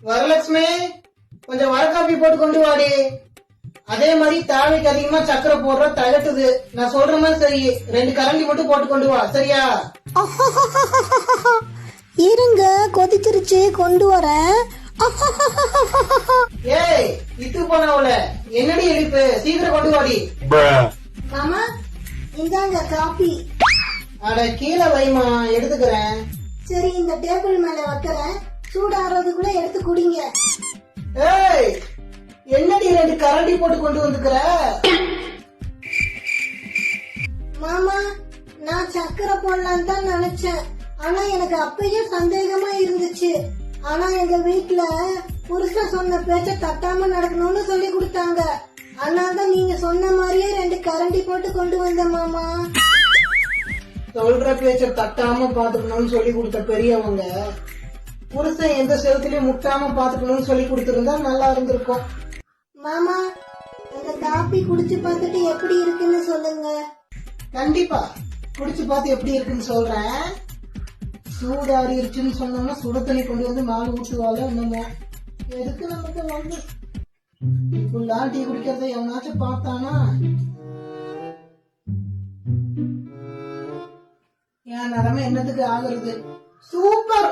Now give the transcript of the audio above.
வரலட்சுமி, கொஞ்சம் வர காப்பி போட்டு கொண்டு வாடி. அதே மாதிரி தேவைக்கு அதிகமா சக்கரை போடுற தகட்டுது. நான் சொல்ற மாதிரி சரி, 2 கரண்டி மட்டும் போட்டு கொண்டு வா, சரியா? இருங்க, கொதிச்சிருச்சு, கொண்டு வரேன். ஏய், இத்து போனவள, என்னடி இழிப்பு, சீக்கிரம் கொண்டு வாடி. மாமா, இந்தாங்க காப்பி. அட கீழே வைமா, எடுத்துக்கிறேன். சரி, இந்த டேபிள் மேல வைக்கிறேன். சூடாறதுக்குள்ள எடுத்து குடிங்க. ஏய், என்னடி 2 கரண்டி போட்டு கொண்டு வந்துக்கிற? மாமா, நான் சக்கரை போடலான்னு தான் நினைச்சேன். ஆனா எனக்கு அப்பயே சந்தேகமா இருந்துச்சு. ஆனா எங்க வீட்டுல புருஷன் சொன்ன பேச்ச தட்டாம நடக்கணும்னு சொல்லி கொடுத்தாங்க. அதனாலதான் நீங்க சொன்ன மாதிரியே 2 கரண்டி போட்டு கொண்டு வந்தேன் மாமா. சொல்ற பேச்ச தட்டாம பாத்துக்கணும்னு சொல்லி கொடுத்த பெரியவங்க புருஷன் எந்த செவத்திலயும் முட்டாம பாத்துக்கணும்னு சொல்லி கொடுத்திருந்தா நல்லா இருந்திருக்கும். மாமா, அந்த காப்பி குடிச்சு பார்த்துட்டு எப்படி இருக்குன்னு சொல்லுங்க. கண்டிப்பா குடிச்சு பார்த்து எப்படி இருக்குன்னு சொல்றேன். சூடாறிடுச்சுன்னு சொன்னோம்னா சுட தண்ணி கொண்டு வந்து 4 ஊற்றுவாங்க. என்னமோ எதுக்கு நமக்கு வந்து இப்பெல்லாம் டீ குடிக்கிறத எவனாச்சும் பார்த்தானா? என் நிலைமை என்னத்துக்கு ஆகுறது? சூப்பர்.